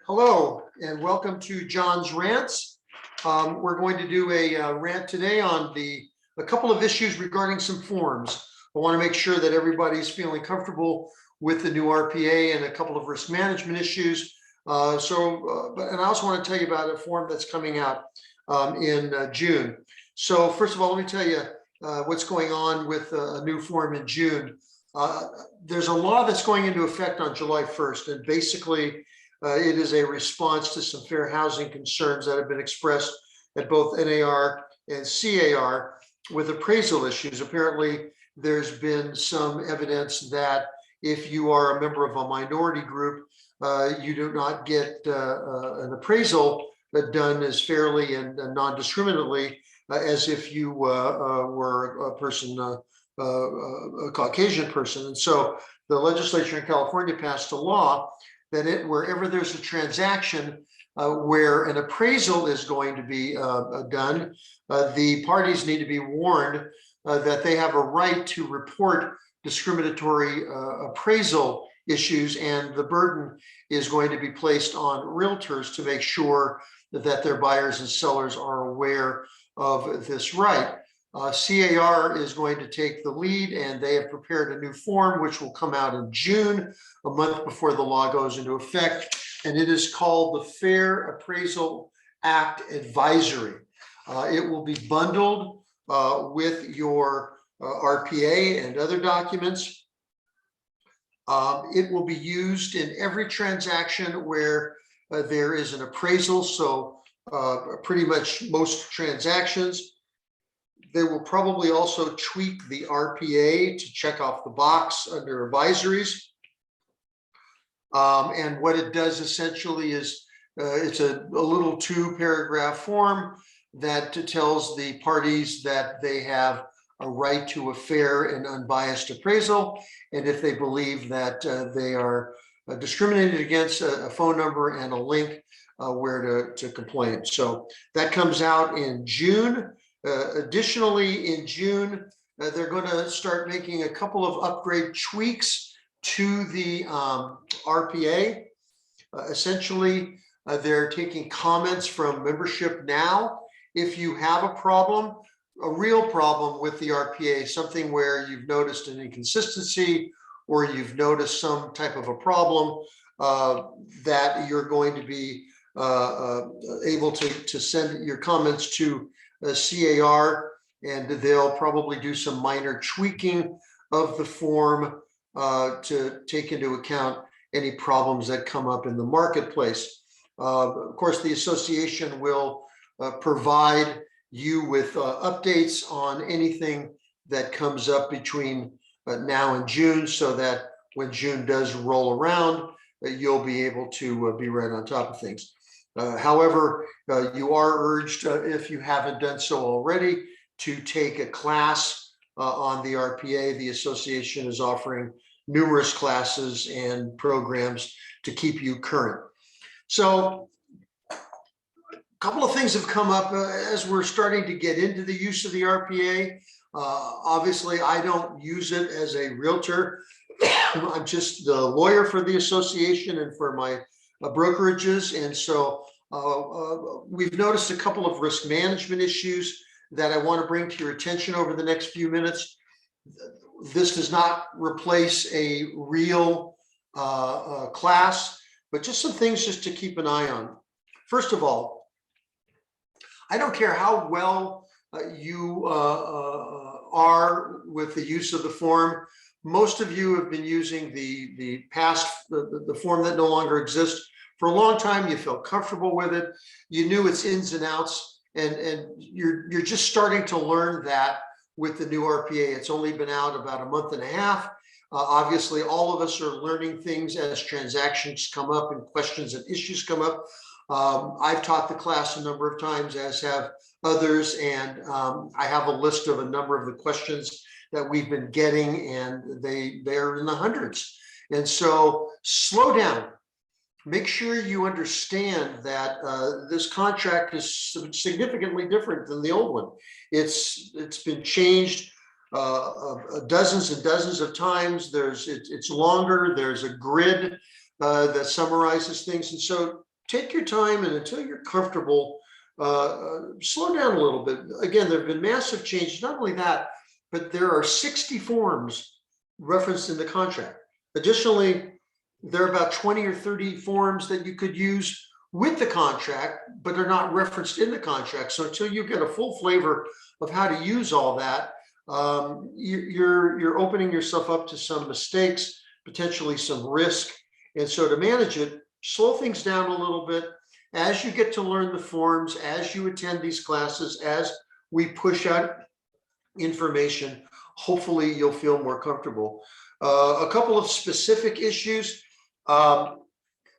Hello and welcome to John's Rants. We're going to do a rant today on a couple of issues regarding some forms. I want to make sure that everybody's feeling comfortable with the new RPA and a couple of risk management issues. And I also want to tell you about a form that's coming out in June. So first of all, let me tell you what's going on with a new form in June. There's a law that's going into effect on July 1st, and basically it is a response to some fair housing concerns that have been expressed at both NAR and CAR with appraisal issues. Apparently, there's been some evidence that if you are a member of a minority group, you do not get an appraisal done as fairly and non-discriminately as if you were a person, a Caucasian person. And so the legislature in California passed a law that wherever there's a transaction where an appraisal is going to be done, the parties need to be warned that they have a right to report discriminatory appraisal issues, and the burden is going to be placed on realtors to make sure that their buyers and sellers are aware of this right. CAR is going to take the lead, and they have prepared a new form which will come out in June, a month before the law goes into effect, and it is called the Fair Appraisal Act Advisory. It will be bundled with your RPA and other documents. It will be used in every transaction where there is an appraisal, so pretty much most transactions. They will probably also tweak the RPA to check off the box under advisories. And what it does essentially is it's a little 2-paragraph form that tells the parties that they have a right to a fair and unbiased appraisal. And if they believe that they are discriminated against, a phone number and a link where to complain. So that comes out in June. Additionally, in June, they're going to start making a couple of upgrade tweaks to the RPA. Essentially, they're taking comments from membership now. If you have a problem, a real problem with the RPA, something where you've noticed an inconsistency or you've noticed some type of a problem, that you're going to be able to send your comments to CAR, and they'll probably do some minor tweaking of the form to take into account any problems that come up in the marketplace. Of course, the association will provide you with updates on anything that comes up between now and June, so that when June does roll around, you'll be able to be right on top of things. However, you are urged, if you haven't done so already, to take a class on the RPA. The association is offering numerous classes and programs to keep you current. So a couple of things have come up as we're starting to get into the use of the RPA. Obviously, I don't use it as a realtor. I'm just the lawyer for the association and for my brokerages. And so we've noticed a couple of risk management issues that I want to bring to your attention over the next few minutes. This does not replace a real class, but just some things just to keep an eye on. First of all, I don't care how well you are with the use of the form. Most of you have been using the form that no longer exists for a long time. You felt comfortable with it. You knew its ins and outs, and you're just starting to learn that with the new RPA. It's only been out about a month and a half. Obviously, all of us are learning things as transactions come up and questions and issues come up. I've taught the class a number of times, as have others, and I have a list of a number of the questions that we've been getting, and they're in the hundreds. And so slow down. Make sure you understand that this contract is significantly different than the old one. It's been changed dozens and dozens of times. It's longer. There's a grid that summarizes things, and so take your time, and until you're comfortable, slow down a little bit. Again, there have been massive changes. Not only that, but there are 60 forms referenced in the contract. Additionally, there are about 20 or 30 forms that you could use with the contract, but they're not referenced in the contract. So until you get a full flavor of how to use all that, you're opening yourself up to some mistakes, potentially some risk. And so to manage it, slow things down a little bit as you get to learn the forms, as you attend these classes, as we push out information. Hopefully you'll feel more comfortable. A couple of specific issues.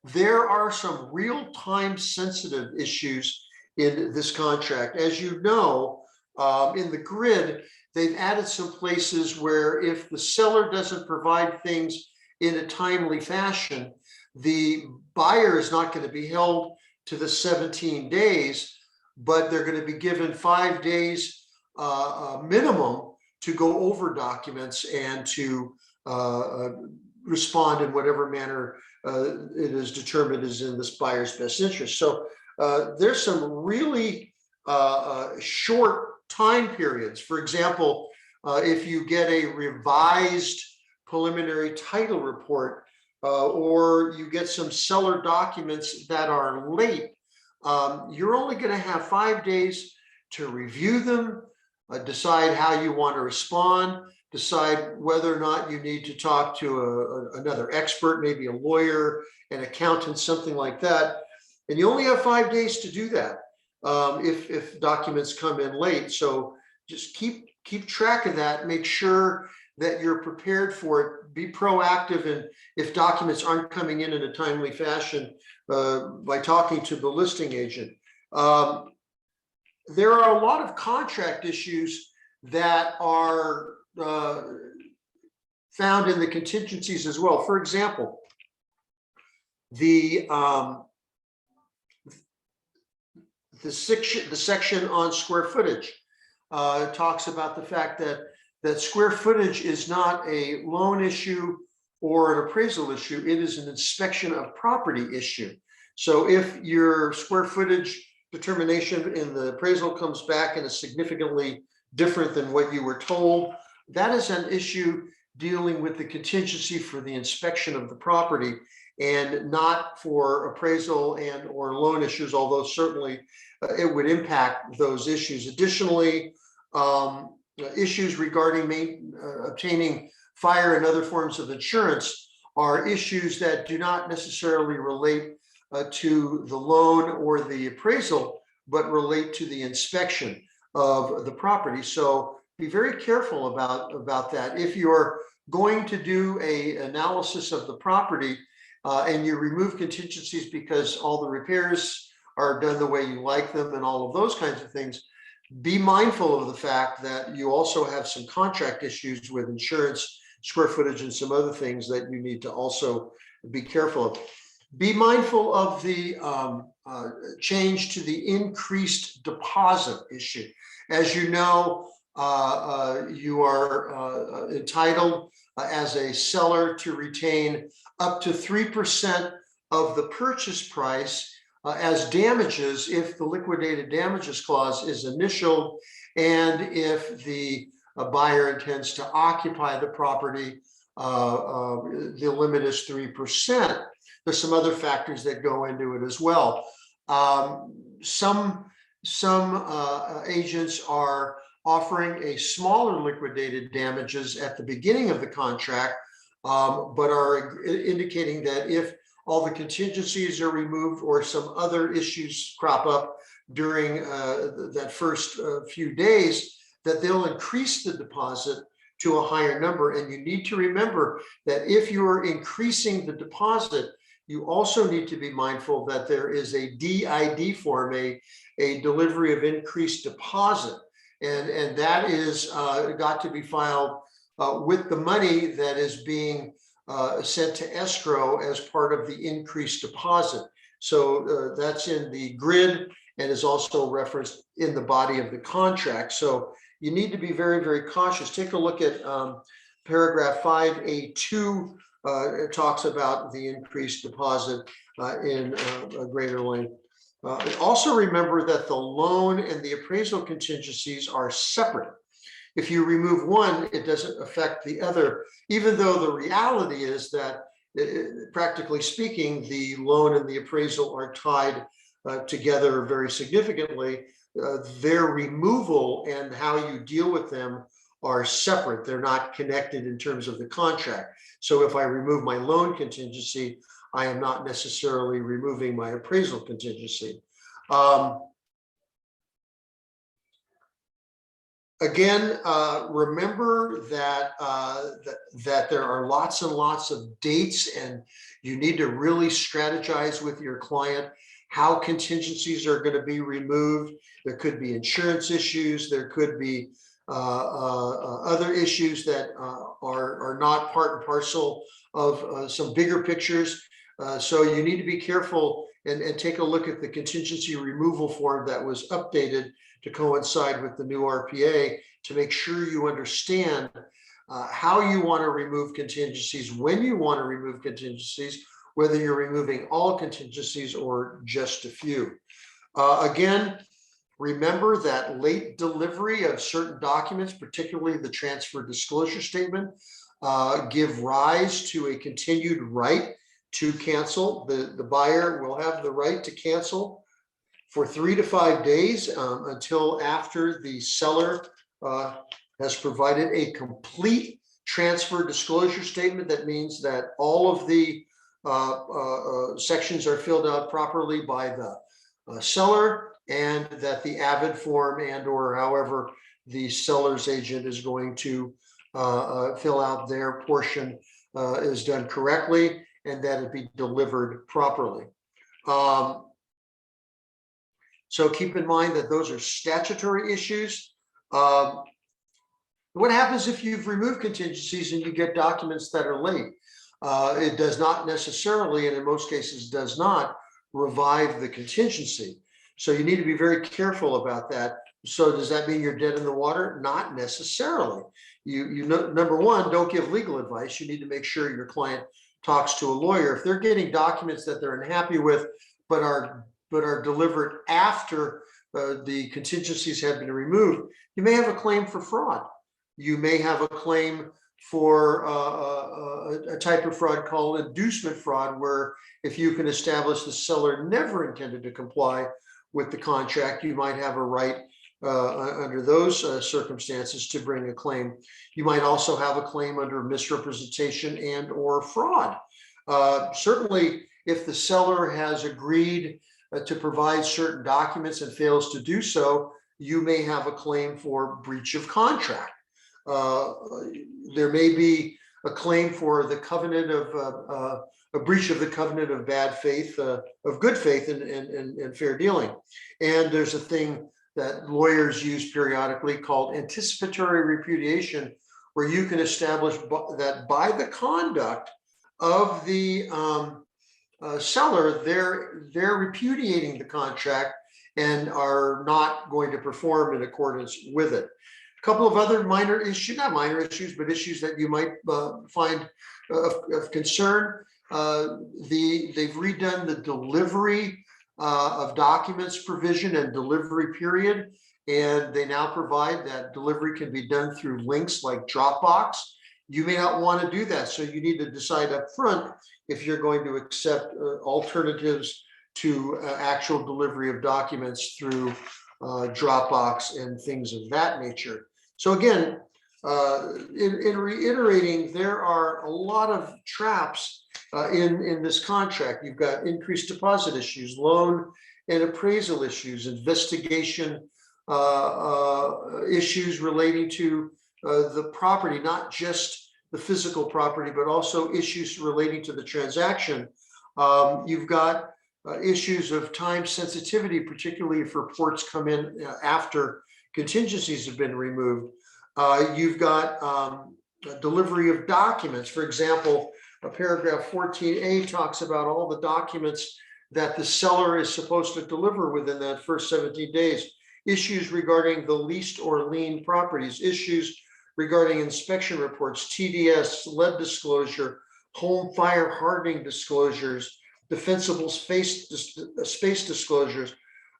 There are some real-time sensitive issues in this contract. As you know, in the grid, they've added some places where if the seller doesn't provide things in a timely fashion, the buyer is not going to be held to the 17 days, but they're going to be given 5 days minimum to go over documents and to respond in whatever manner it is determined is in this buyer's best interest. So there's some really short time periods. For example, if you get a revised preliminary title report, or you get some seller documents that are late, you're only going to have 5 days to review them, decide how you want to respond, decide whether or not you need to talk to another expert, maybe a lawyer, an accountant, something like that. And you only have 5 days to do that if documents come in late. So just keep track of that. Make sure that you're prepared for it. Be proactive, and if documents aren't coming in a timely fashion, by talking to the listing agent. There are a lot of contract issues that are found in the contingencies as well. For example, the section on square footage talks about the fact that square footage is not a loan issue or an appraisal issue. It is an inspection of property issue. So if your square footage determination in the appraisal comes back and is significantly different than what you were told, that is an issue dealing with the contingency for the inspection of the property, and not for appraisal and or loan issues, although certainly it would impact those issues. Additionally, issues regarding obtaining fire and other forms of insurance are issues that do not necessarily relate to the loan or the appraisal, but relate to the inspection of the property. So be very careful about that. If you're going to do an analysis of the property and you remove contingencies because all the repairs are done the way you like them and all of those kinds of things, be mindful of the fact that you also have some contract issues with insurance, square footage, and some other things that you need to also be careful of. Be mindful of the change to the increased deposit issue. As you know, you are entitled as a seller to retain up to 3% of the purchase price as damages if the liquidated damages clause is initialed, and if the buyer intends to occupy the property, the limit is 3%. There's some other factors that go into it as well. Some agents are offering a smaller liquidated damages at the beginning of the contract, but are indicating that if all the contingencies are removed or some other issues crop up during that first few days, that they'll increase the deposit to a higher number. And you need to remember that if you're increasing the deposit, you also need to be mindful that there is a DID form, a delivery of increased deposit. And that is got to be filed with the money that is being sent to escrow as part of the increased deposit. So that's in the grid and is also referenced in the body of the contract. So you need to be very, very cautious. Take a look at paragraph 5A2 it talks about the increased deposit in a greater length. Also remember that the loan and the appraisal contingencies are separate. If you remove one, it doesn't affect the other, even though the reality is that, practically speaking, the loan and the appraisal are tied together very significantly. Their removal and how you deal with them are separate. They're not connected in terms of the contract. So if I remove my loan contingency, I am not necessarily removing my appraisal contingency. Again, remember that that there are lots and lots of dates, and you need to really strategize with your client how contingencies are going to be removed. There could be insurance issues. There could be other issues that are not part and parcel of some bigger pictures. So you need to be careful and take a look at the contingency removal form that was updated to coincide with the new RPA to make sure you understand how you want to remove contingencies, when you want to remove contingencies, whether you're removing all contingencies or just a few. Again, remember that late delivery of certain documents, particularly the transfer disclosure statement, give rise to a continued right to cancel. The buyer will have the right to cancel for 3 to 5 days until after the seller has provided a complete transfer disclosure statement. That means that all of the sections are filled out properly by the seller, and that the Avid form and or however the seller's agent is going to fill out their portion is done correctly, and that it be delivered properly. So keep in mind that those are statutory issues. What happens if you've removed contingencies and you get documents that are late? It does not necessarily, and in most cases does not, revive the contingency. So you need to be very careful about that. So does that mean you're dead in the water? Not necessarily. You know, number one, don't give legal advice. You need to make sure your client talks to a lawyer. If they're getting documents that they're unhappy with, but are delivered after the contingencies have been removed, you may have a claim for fraud. You may have a claim for a type of fraud called inducement fraud, where if you can establish the seller never intended to comply with the contract, you might have a right under those circumstances to bring a claim. You might also have a claim under misrepresentation and or fraud. Certainly, if the seller has agreed to provide certain documents and fails to do so, you may have a claim for breach of contract. There may be a claim for the covenant of a breach of the covenant of bad faith, of good faith and fair dealing. And there's a thing that lawyers use periodically called anticipatory repudiation, where you can establish that by the conduct of the seller, they're repudiating the contract and are not going to perform in accordance with it. A couple of other minor issues, not minor issues, but issues that you might find of concern. They've redone the delivery of documents provision and delivery period, and they now provide that delivery can be done through links like Dropbox. You may not want to do that, so you need to decide up front if you're going to accept alternatives to actual delivery of documents through Dropbox and things of that nature. So again, in reiterating, there are a lot of traps in this contract. You've got increased deposit issues, loan and appraisal issues, investigation issues relating to the property, not just the physical property, but also issues relating to the transaction. You've got issues of time sensitivity, particularly if reports come in after contingencies have been removed. You've got delivery of documents. For example, paragraph 14A talks about all the documents that the seller is supposed to deliver within that first 17 days. Issues regarding the leased or lien properties, issues regarding inspection reports, TDS, lead disclosure, home fire hardening disclosures, defensible space disclosures,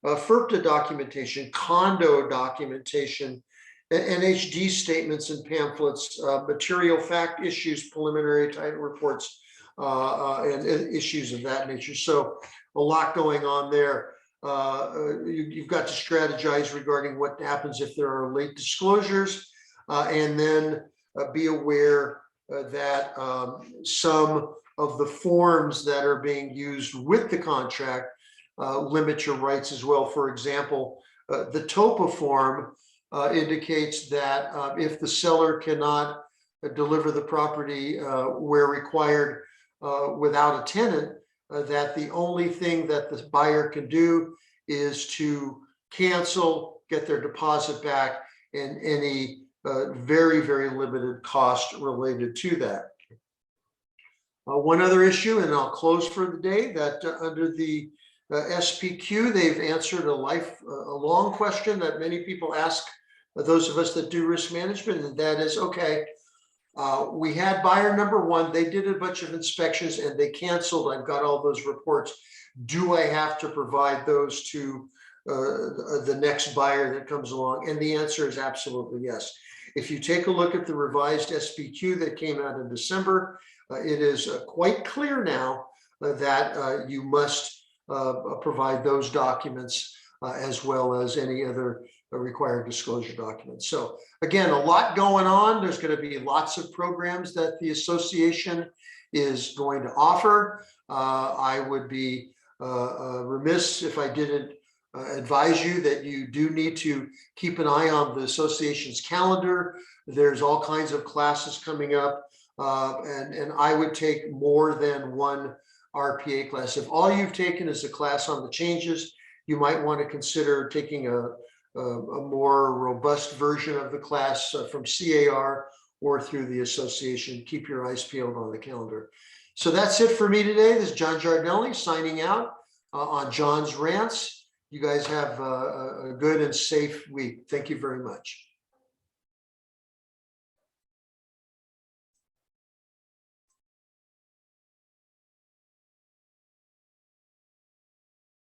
FERPTA documentation, condo documentation, NHD statements and pamphlets, material fact issues, preliminary title reports, and issues of that nature. So a lot going on there. You've got to strategize regarding what happens if there are late disclosures, and then be aware that some of the forms that are being used with the contract limit your rights as well. For example, the TOPA form indicates that if the seller cannot deliver the property where required without a tenant, that the only thing that the buyer can do is to cancel, get their deposit back, and any very, very limited cost related to that. One other issue, and I'll close for the day, that under the SPQ, they've answered a long question that many people ask those of us that do risk management, and that is, okay, we had buyer number one, they did a bunch of inspections and they canceled. I've got all those reports. Do I have to provide those to the next buyer that comes along? And the answer is absolutely yes. If you take a look at the revised SPQ that came out in December, it is quite clear now that you must provide those documents as well as any other required disclosure documents. So again, a lot going on. There's going to be lots of programs that the association is going to offer. I would be remiss if I didn't advise you that you do need to keep an eye on the association's calendar. There's all kinds of classes coming up, and I would take more than one RPA class. If all you've taken is a class on the changes, you might want to consider taking a more robust version of the class from CAR or through the association. Keep your eyes peeled on the calendar. So that's it for me today. This is John Giardelli signing out on John's Rants. You guys have a good and safe week. Thank you very much.